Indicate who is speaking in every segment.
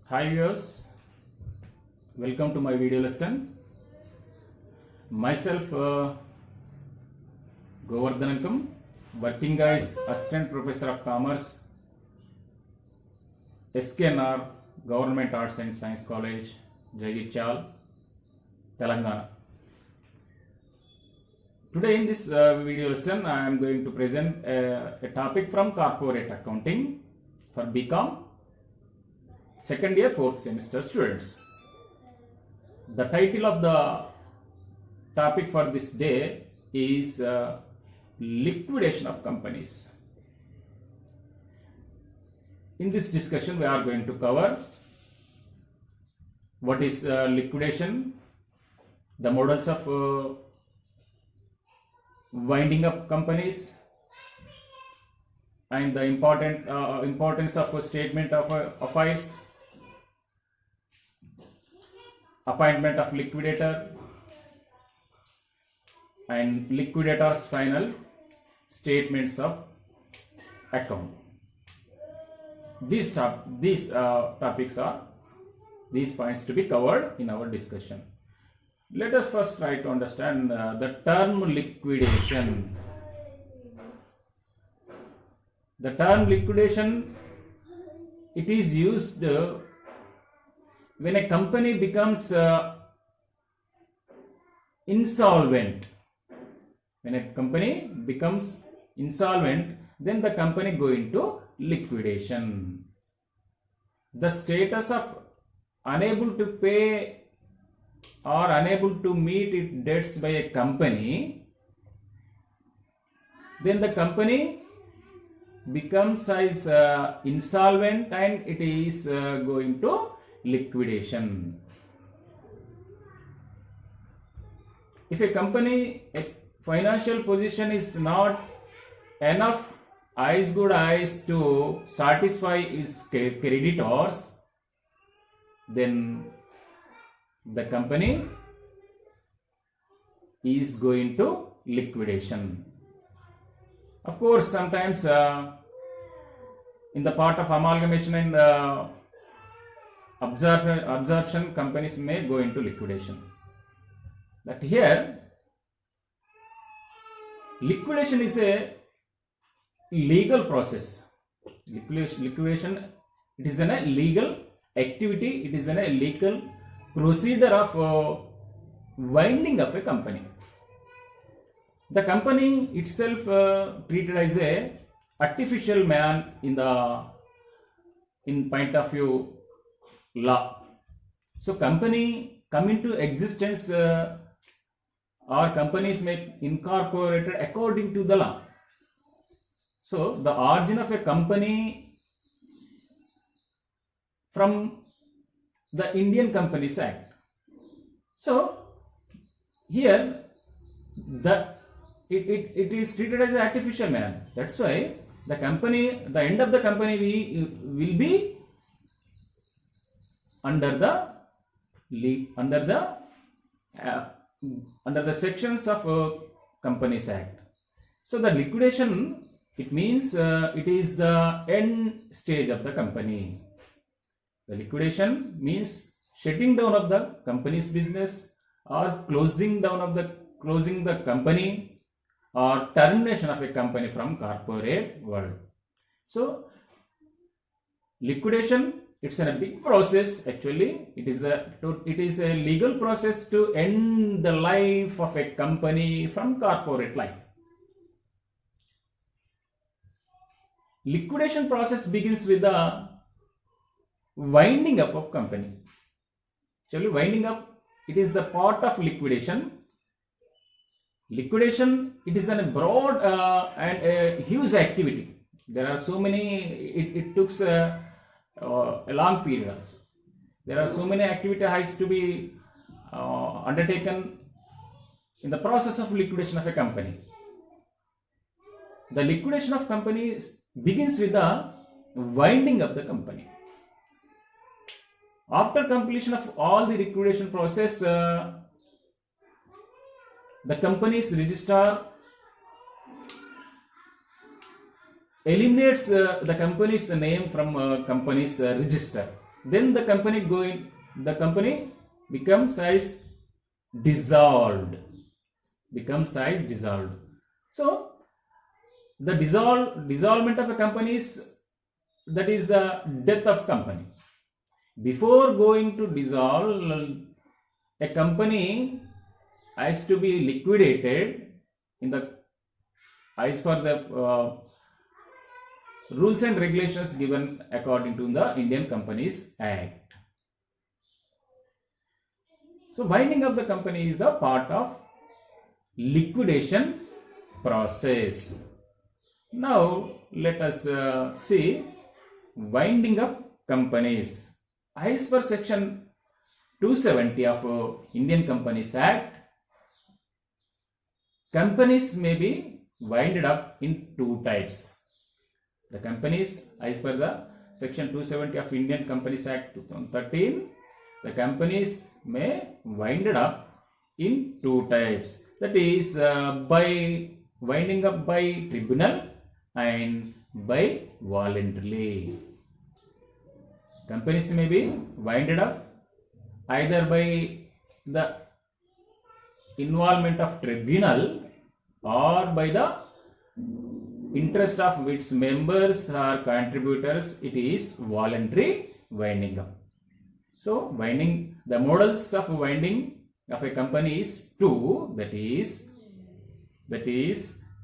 Speaker 1: Hi viewers, welcome to my video lesson. Myself Govardhanankam, working as Assistant Professor of Commerce, SKNR Government Arts and Science College, Jagityal, Telangana. Today in this video lesson I am going to present a topic from Corporate Accounting for BCom second year 4th semester students. The title of the topic for this day is liquidation of companies. In this discussion we are going to cover what is liquidation, the models of winding up companies, and the importance of a statement of affairs, appointment of liquidator, and liquidator's final statements of account. These topics are these points to be covered in our discussion. Let us first try to understand the term liquidation. The term liquidation, it is used when a company becomes insolvent. When a company becomes insolvent, then the company go into liquidation. The status of unable to pay or unable to meet its debts by a company, then the company becomes as insolvent and it is going to liquidation. If a company financial position is not enough as good as to satisfy its creditors, then the company is going to liquidation. Of course, sometimes in the part of amalgamation and absorption, companies may go into liquidation. But here, liquidation is a legal process. Liquidation, it is a legal activity. It is a legal procedure of winding up a company. The company itself treated as a artificial man in point of view law. So company come into existence or companies make incorporated according to the law. So the origin of a company from the Indian Companies Act. So here it is treated as an artificial man. That's why the end of the company will be under the sections of Companies Act. So the liquidation, it means it is the end stage of the company. The liquidation means shutting down of the company's business or closing the company or termination of a company from corporate world. So liquidation, it's a big process. Actually, it is a legal process to end the life of a company from corporate life. Liquidation process begins with the winding up of company. Actually, winding up, it is the part of liquidation. Liquidation, it is a broad and a huge activity. There are so many, it took a long period also. There are so many activities has to be undertaken in the process of liquidation of a company. The liquidation of company begins with the winding up the company. After completion of all the liquidation process, the company's registrar eliminates the company's name from company's register. then the company becomes as dissolved. So the dissolvement of a company is, that is the death of company. Before going to dissolve, a company has to be liquidated in the as per the rules and regulations given according to the Indian Companies Act. So winding up the company is the part of liquidation process. Now let us see winding up companies. As per section 270 of Indian Companies Act, companies may be winded up in two types. The companies, as per the section 270 of Indian Companies Act 2013, the companies may winded up in two types. That is by winding up by tribunal and by voluntarily. Companies may be winded up either by the involvement of tribunal or by the interest of its members or contributors. It is voluntary winding up. So the models of winding of a company is two. That is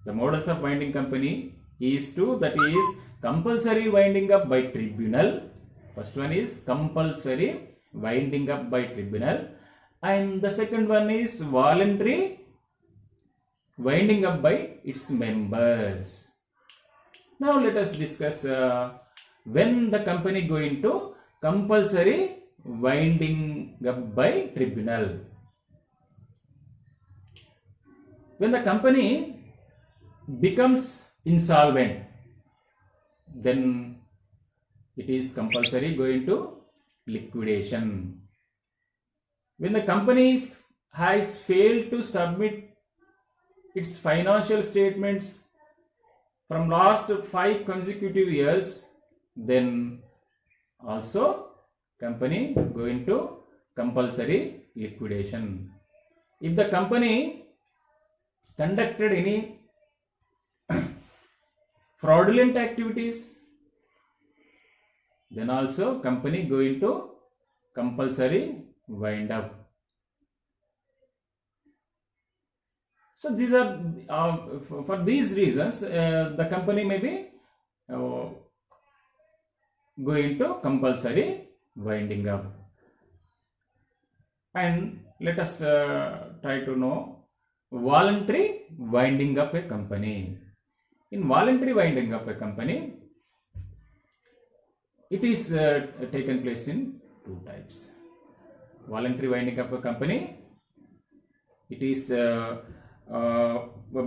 Speaker 1: the models of winding company is two. That is compulsory winding up by tribunal. First one is compulsory winding up by tribunal, and the second one is voluntary winding up by its members. Now let us discuss when the company going to compulsory winding up by tribunal. When the company becomes insolvent, then it is compulsory going to liquidation. When the company has failed to submit its financial statements from last 5 consecutive years, then also company going to compulsory liquidation. If the company conducted any fraudulent activities, then also company going to compulsory wind up. So these are for these reasons the company may be going to compulsory winding up. And let us try to know voluntary winding up a company. In voluntary winding up a company, it is taken place in two types. Voluntary winding up a company, it is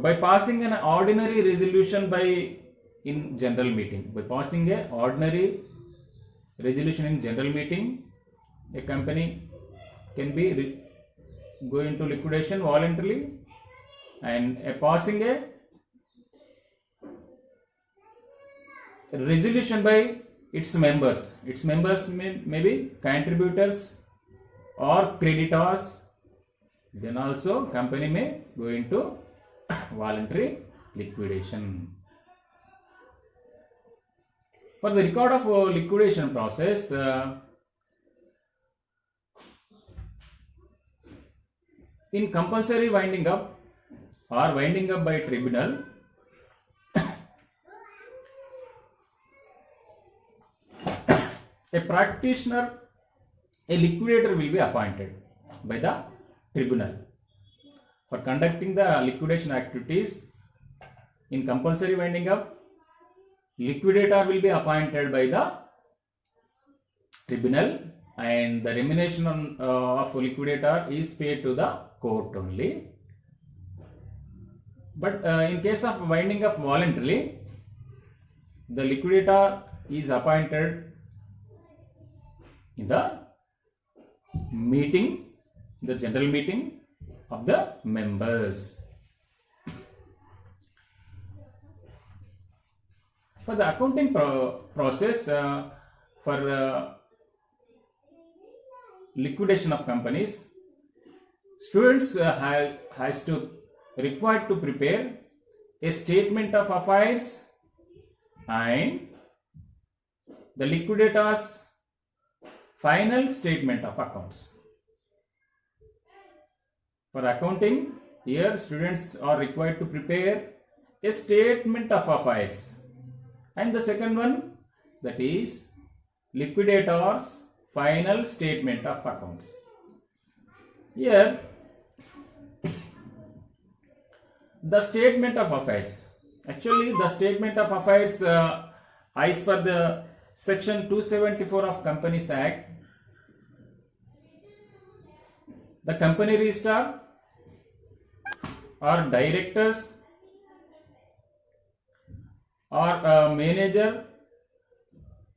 Speaker 1: by passing an ordinary resolution in general meeting. By passing a ordinary resolution in general meeting, a company can be going to liquidation voluntarily, and passing a resolution by its members. Its members may be contributors or creditors. Then also company may go into voluntary liquidation. For the record of liquidation process, in compulsory winding up or winding up by tribunal, a practitioner, a liquidator will be appointed by the tribunal for conducting the liquidation activities. In compulsory winding up, liquidator will be appointed by the tribunal, and the remuneration of liquidator is paid to the court only. But in case of winding up voluntarily, the liquidator is appointed in the meeting, the general meeting of the members. For the accounting process, for liquidation of companies, students has to required to prepare a statement of affairs and the liquidator's final statement of accounts. For accounting, here students are required to prepare a statement of affairs, and the second one, that is liquidator's final statement of accounts. Here the statement of affairs, actually the statement of affairs as per the section 274 of Companies Act, the company registrar or directors or manager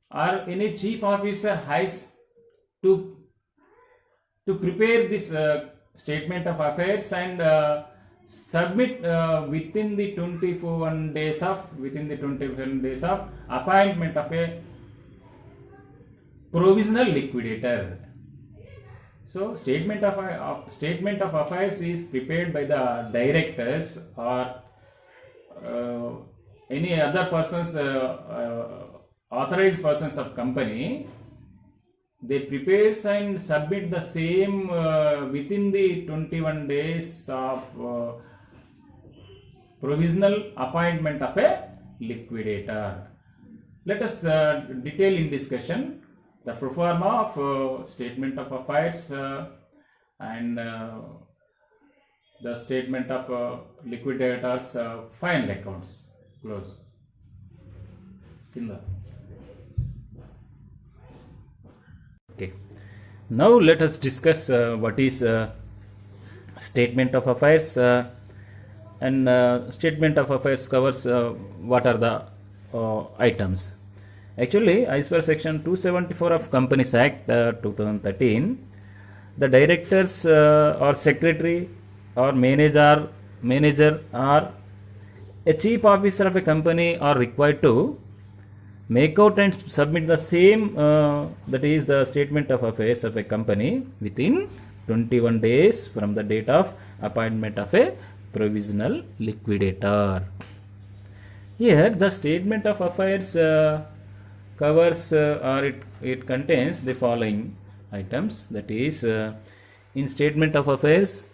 Speaker 1: or any chief officer has to prepare this statement of affairs and submit within the 21 days of appointment of a provisional liquidator. So statement of affairs is prepared by the directors or any other persons, authorized persons of company. They prepare and submit the same within the 21 days of provisional appointment of a liquidator. Let us detail in discussion the pro forma of statement of affairs and the statement of liquidator's final accounts. Close. Kinda. Okay. Now let us discuss what is statement of affairs, and statement of affairs covers what are the items. Actually, as per section 274 of Companies Act 2013, the directors or secretary or manager or a chief officer of a company are required to make out and submit the same, that is the statement of affairs of a company within 21 days from the date of appointment of a provisional liquidator. Here the statement of affairs covers or it contains the following items, that is in statement of affairs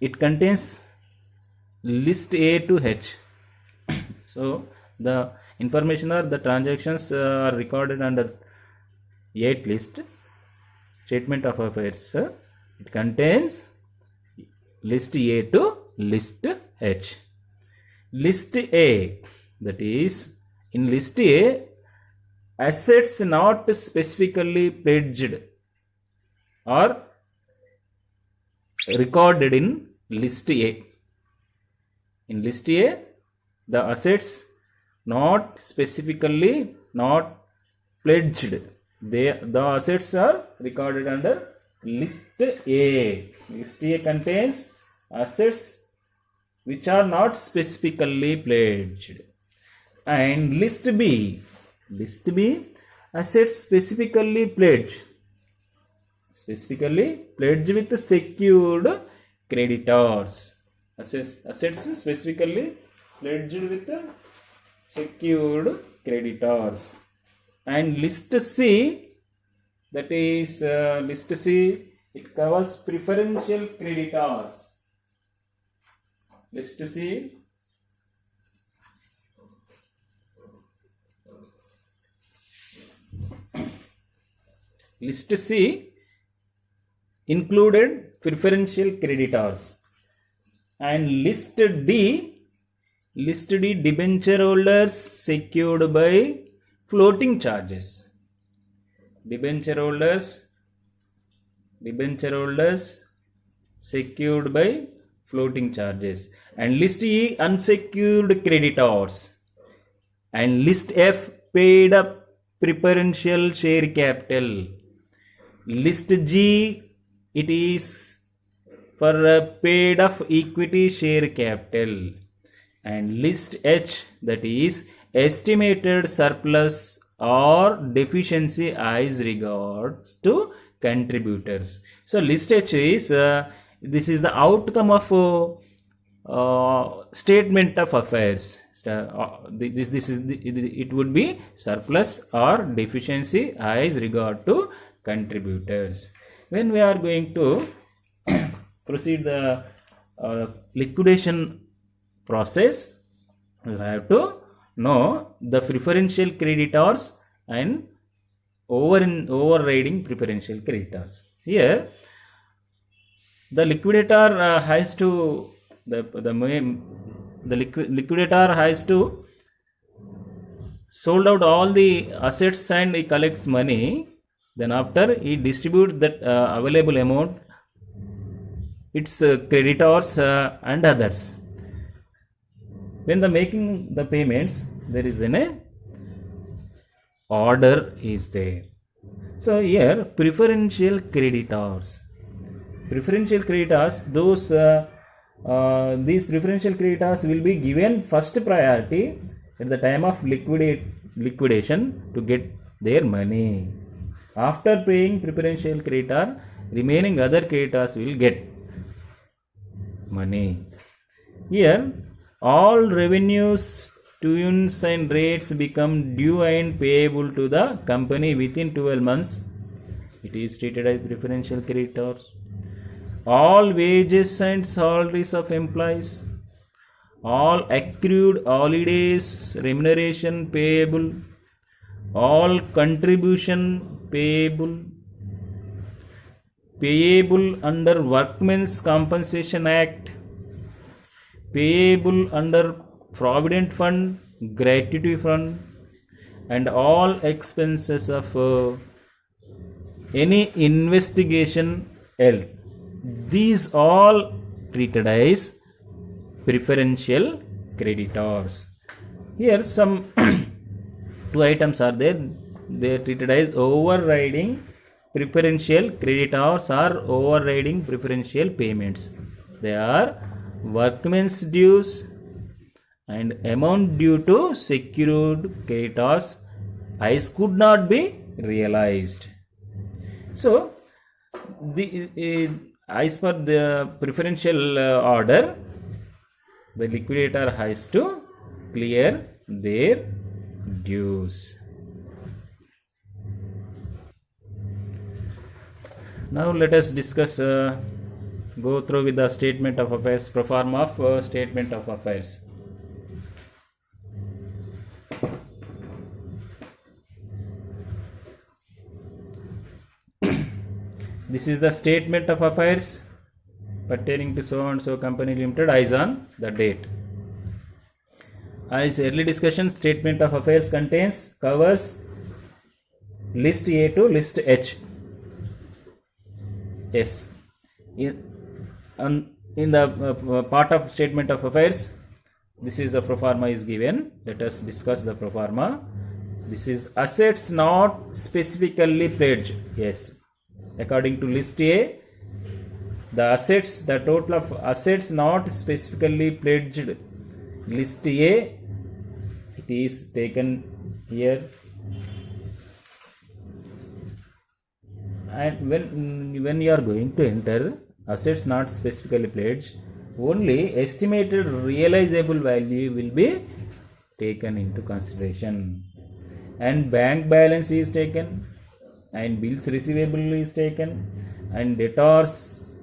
Speaker 1: it contains list A to H. So the information or the transactions are recorded under 8 list. Statement of affairs it contains list A to list H. List A, that is in list A, assets not specifically pledged or recorded in list A. In list A, the assets not specifically not pledged, the assets are recorded under list A. List A contains assets which are not specifically pledged. And list B, assets specifically pledged with secured creditors. Assets specifically pledged with secured creditors. And list C, that is list C, it covers preferential creditors. List C list C included preferential creditors. And list D, debenture holders secured by floating charges. Debenture holders secured by floating charges. And list E, unsecured creditors. And list F, paid up preferential share capital. List G, it is for paid up equity share capital. And list H, that is estimated surplus or deficiency as regards to contributors. So list H is this is the outcome of statement of affairs. This is it would be surplus or deficiency as regard to contributors. When we are going to proceed the liquidation process, you have to know the preferential creditors and overriding preferential creditors. Here the liquidator has to liquidator has to sold out all the assets and he collects money. Then after he distributes that available amount its creditors and others. When the making the payments, there is an order is there. So here preferential creditors, those these preferential creditors will be given first priority at the time of liquidation to get their money. After paying preferential creditor, remaining other creditors will get money. Here all revenues, dues and rates become due and payable to the company within 12 months. It is treated as preferential creditors. All wages and salaries of employees, all accrued holidays, remuneration payable, all contribution payable under Workmen's Compensation Act, payable under Provident Fund, Gratuity Fund, and all expenses of any investigation held. These all treated as preferential creditors. Here some two items are there. They are treated as overriding preferential creditors or overriding preferential payments. They are workmen's dues and amount due to secured creditors as could not be realized. So as per the preferential order, the liquidator has to clear their dues. Now let us discuss, go through with the statement of affairs, pro forma of statement of affairs. This is the statement of affairs pertaining to so and so company limited as on the date. As early discussion, statement of affairs covers list A to list H. Yes. In the part of statement of affairs, this is the pro forma is given. Let us discuss the pro forma. This is assets not specifically pledged. Yes. According to list A, the total of assets not specifically pledged, list A, it is taken here. And when you are going to enter assets not specifically pledged, only estimated realizable value will be taken into consideration, and bank balance is taken, and bills receivable is taken, and debtors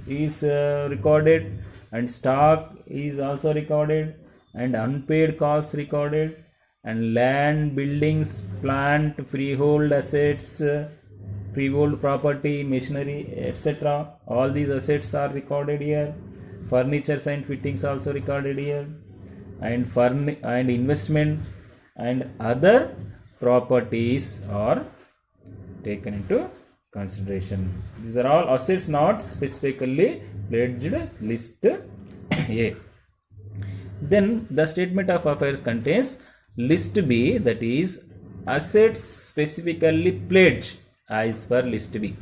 Speaker 1: is recorded, and stock is also recorded, and unpaid costs recorded, and land, buildings, plant, freehold assets, freehold property, machinery, etc. All these assets are recorded here. Furniture and fittings also recorded here, and investment and other properties are taken into consideration. These are all assets not specifically pledged, list A. Then the statement of affairs contains list B, that is assets specifically pledged as per list B.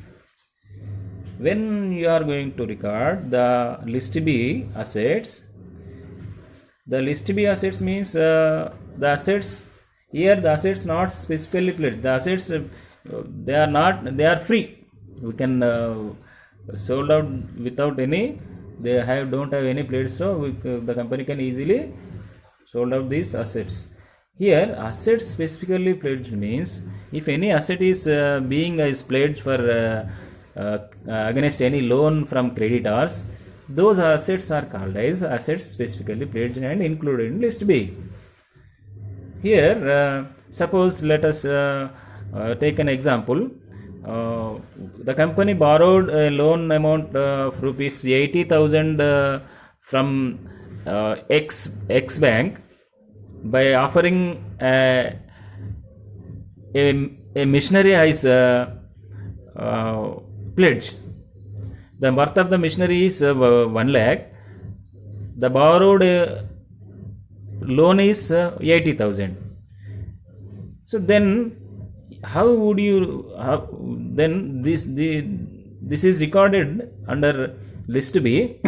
Speaker 1: When you are going to record the list B assets, the list B assets means the assets Here the assets not specifically pledged. The assets they are free. We can sold out without any. They don't have any pledge, so the company can easily sold out these assets. Here assets specifically pledged means if any asset is being is pledged for against any loan from creditors, those assets are called as assets specifically pledged and included in list B. Here suppose let us take an example. The company borrowed a loan amount of rupees 80,000 from X bank by offering a machinery as pledge. The worth of the machinery is 1 lakh. The borrowed loan is 80,000. So then how would you then this is recorded under list B.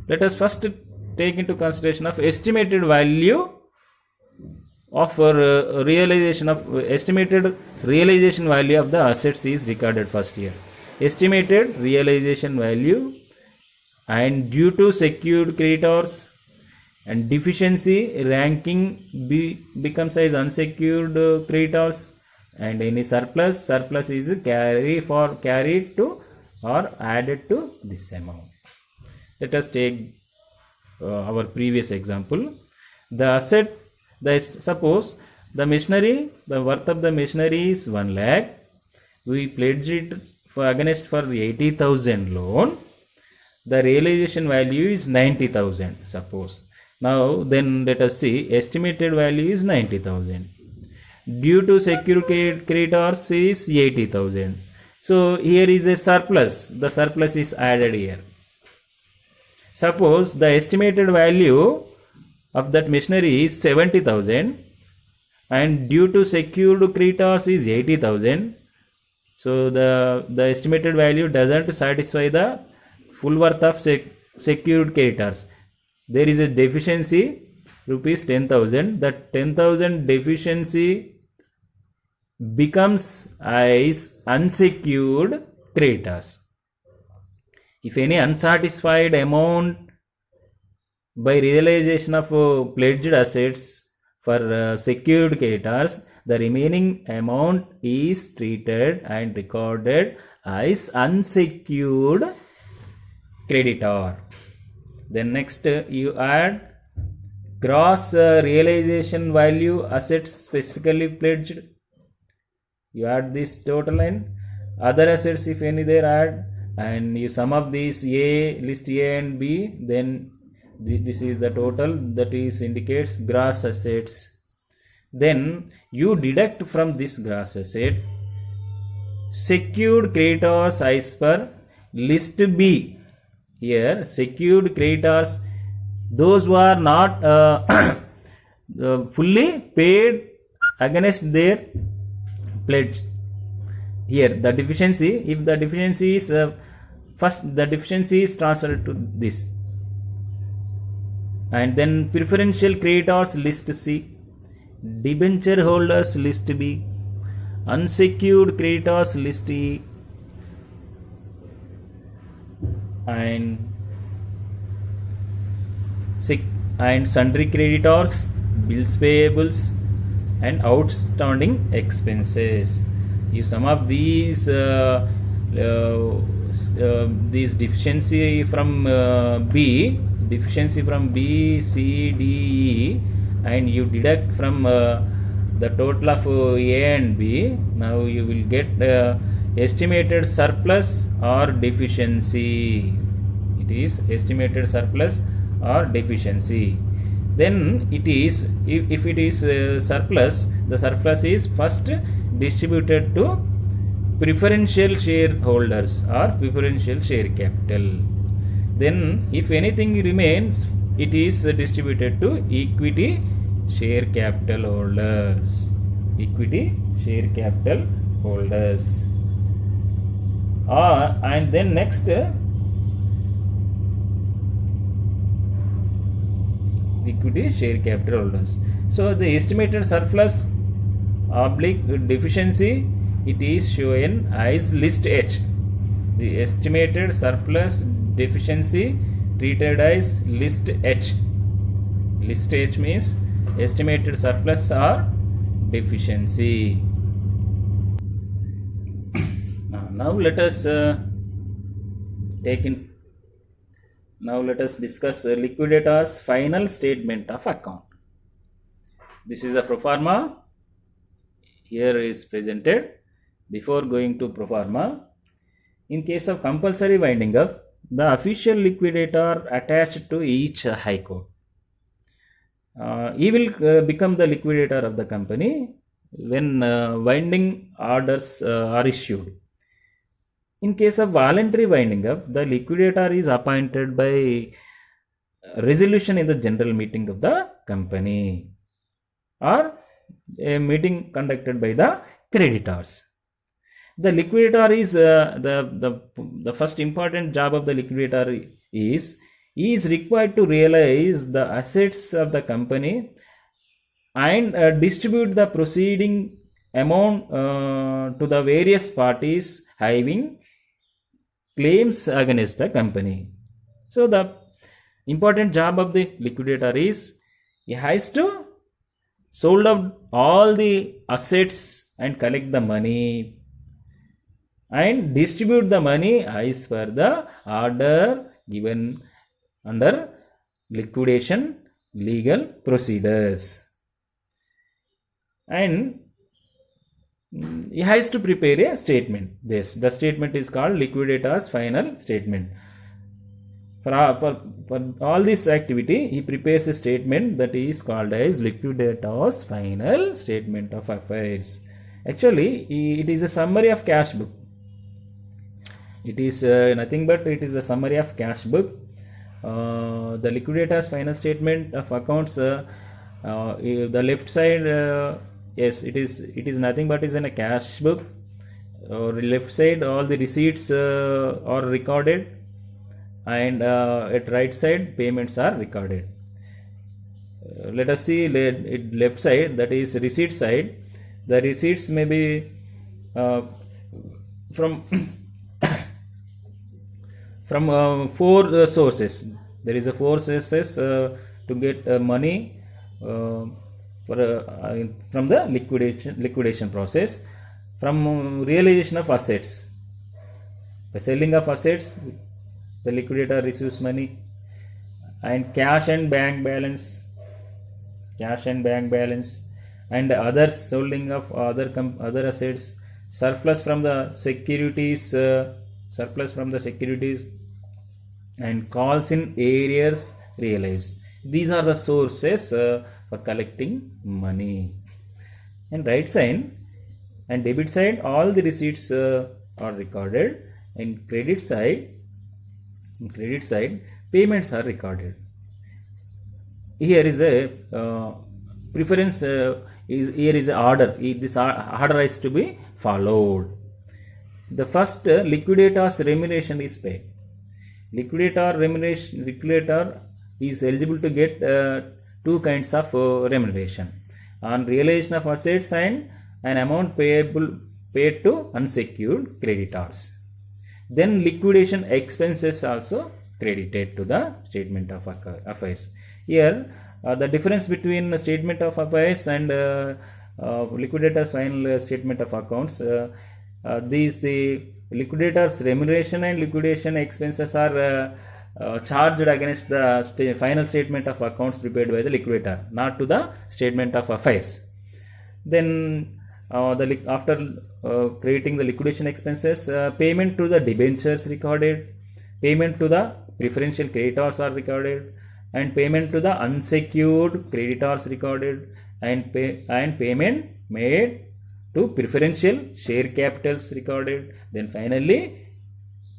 Speaker 1: Let us first take into consideration of estimated value of estimated realization value of the assets is recorded first here. Estimated realization value, and due to secured creditors and deficiency ranking becomes as unsecured creditors, and any surplus is carried to or added to this amount. Let us take our previous example. The asset, suppose the machinery, the worth of the machinery is 1 lakh. We pledge it for 80,000 loan. The realization value is 90,000 suppose. Now then let us see, estimated value is 90,000. Due to secured creditors is 80,000. So here is a surplus. The surplus is added here. Suppose the estimated value of that machinery is 70,000 and due to secured creditors is 80,000. So the estimated value doesn't satisfy the full worth of secured creditors. There is a deficiency rupees 10,000. That 10,000 deficiency becomes as unsecured creditors. If any unsatisfied amount by realization of pledged assets for secured creditors, the remaining amount is treated and recorded as unsecured creditor. Then next you add gross realization value assets specifically pledged. You add this total and other assets if any there add, and you sum up these list A and B, then this is the total that is indicates gross assets. Then you deduct from this gross asset secured creditors as per list B. Here secured creditors, those who are not fully paid against their pledge. Here the deficiency, if the deficiency is first the deficiency is transferred to this, and then preferential creditors list C, debenture holders list B, unsecured creditors list E, and sundry creditors, bills payables, and outstanding expenses. You sum up these deficiency from B, C, D, E, and you deduct from the total of A and B. Now you will get estimated surplus or deficiency. It is estimated surplus or deficiency. Then it is, if it is surplus, the surplus is first distributed to preferential shareholders or preferential share capital. Then if anything remains, it is distributed to equity share capital holders. Equity share capital holders. And then equity share capital holders. So the estimated surplus oblique deficiency, it is shown as list H. The estimated surplus deficiency treated as list H. List H means estimated surplus or deficiency. Now let us discuss liquidator's final statement of account. This is the pro forma. Here is presented. Before going to pro forma, in case of compulsory winding up, the official liquidator attached to each high court, he will become the liquidator of the company when winding orders are issued. In case of voluntary winding up, the liquidator is appointed by resolution in the general meeting of the company or a meeting conducted by the creditors. The liquidator is the first important job of the liquidator is required to realize the assets of the company and distribute the proceeding amount to the various parties having claims against the company. So the important job of the liquidator is he has to sold out all the assets and collect the money and distribute the money as per the order given under liquidation legal procedures. And he has to prepare a statement. The statement is called liquidator's final statement. For all this activity, he prepares a statement that is called as liquidator's final statement of affairs. Actually, it is a summary of cash book. It is nothing but it is a summary of cash book. The liquidator's final statement of accounts, the left side, yes, it is nothing but is in a cash book. Left side, all the receipts are recorded, and at right side, payments are recorded. Let us see left side, that is receipt side. The receipts may be from four sources. There is a four sources to get money from the liquidation process. From realization of assets, the selling of assets, the liquidator receives money, and cash and bank balance, and other selling of other assets, surplus from the securities, and calls in arrears realized. These are the sources for collecting money. And right side and debit side, all the receipts are recorded. In credit side, payments are recorded. Here is a preference. Here is an order. This order is to be followed. The first liquidator's remuneration is paid. Liquidator is eligible to get two kinds of remuneration: on realization of assets and an amount paid to unsecured creditors. Then liquidation expenses also credited to the statement of affairs. Here the difference between statement of affairs and liquidator's final statement of accounts, the liquidator's remuneration and liquidation expenses are charged against the final statement of accounts prepared by the liquidator, not to the statement of affairs. Then after creating the liquidation expenses, payment to the debentures recorded, payment to the preferential creditors are recorded, and payment to the unsecured creditors recorded, and payment made to preferential share capitals recorded. Then finally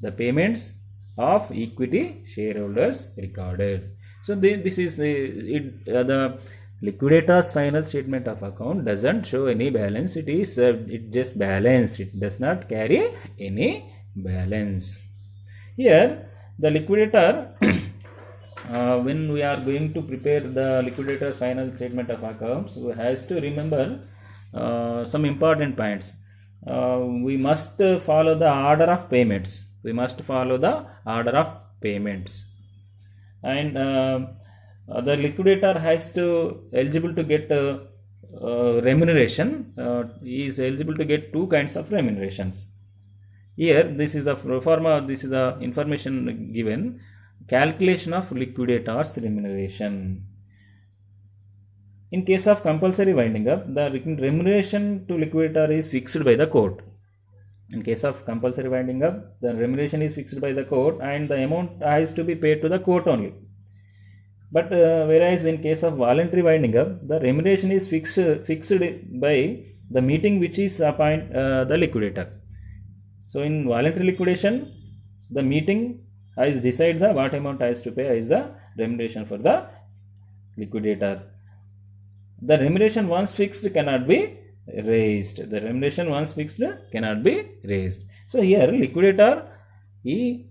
Speaker 1: the payments of equity shareholders recorded. So this is the liquidator's final statement of account doesn't show any balance. It just balanced. It does not carry any balance. Here the liquidator when we are going to prepare the liquidator's final statement of accounts, we has to remember some important points. We must follow the order of payments. We must follow the order of payments, and the liquidator has to eligible to get remuneration. He is eligible to get two kinds of remunerations. Here, this is the pro forma. This is the information given. Calculation of liquidator's remuneration. In case of compulsory winding up, the remuneration to liquidator is fixed by the court. In case of compulsory winding up, the remuneration is fixed by the court and the amount has to be paid to the court only. But whereas in case of voluntary winding up, the remuneration is fixed by the meeting which is appoint the liquidator. So in voluntary liquidation, the meeting has decided the what amount has to pay is the remuneration for the liquidator. The remuneration once fixed cannot be raised. The remuneration once fixed cannot be raised. So here liquidator is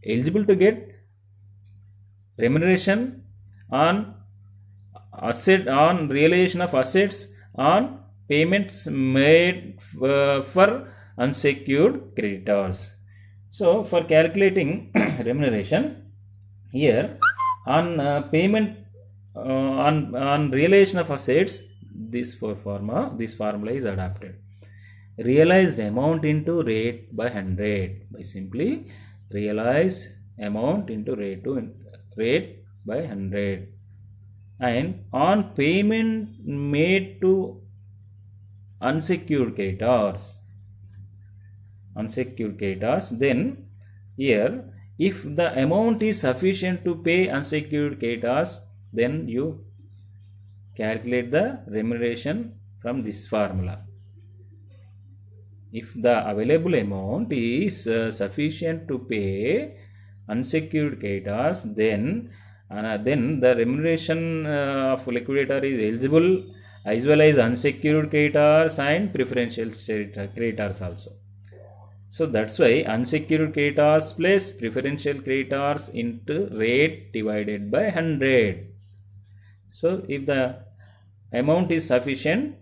Speaker 1: eligible to get remuneration on realization of assets, on payments made for unsecured creditors. So for calculating remuneration, here on payment on realization of assets, this formula is adopted. Realized amount into rate by 100 by simply realized amount into rate by 100, and on payment made to unsecured creditors, then here if the amount is sufficient to pay unsecured creditors, then you calculate the remuneration from this formula. If the available amount is sufficient to pay unsecured creditors, then the remuneration of liquidator is eligible as well as unsecured creditors and preferential creditors also. So that's why unsecured creditors plus preferential creditors into rate divided by 100. So if the amount is sufficient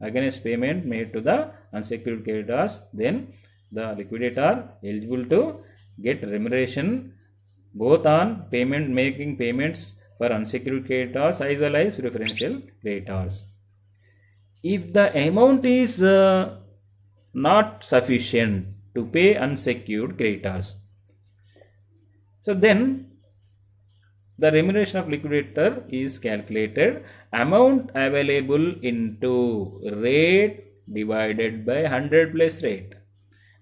Speaker 1: against payment made to the unsecured creditors, then the liquidator eligible to get remuneration both on making payments for unsecured creditors as well as preferential creditors. If the amount is not sufficient to pay unsecured creditors, so then the remuneration of liquidator is calculated amount available into rate divided by 100 plus rate.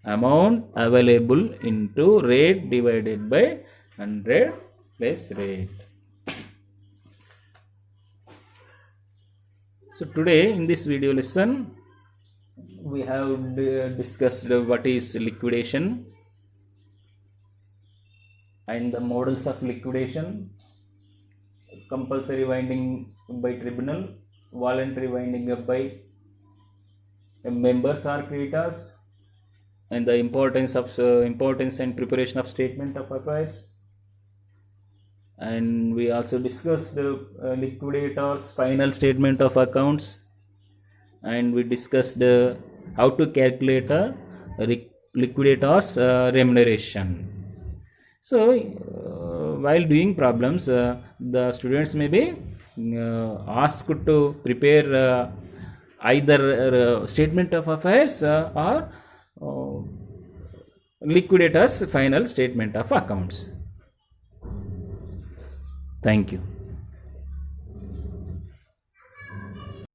Speaker 1: Amount available into rate divided by 100 plus rate. So today in this video lesson, we have discussed what is liquidation and the models of liquidation, compulsory winding by tribunal, voluntary winding up by members or creditors, and the importance and preparation of statement of affairs. And we also discussed the liquidator's final statement of accounts, and we discussed how to calculate a liquidator's remuneration. So while doing problems, the students may be asked to prepare either statement of affairs or liquidator's final statement of accounts. Thank you.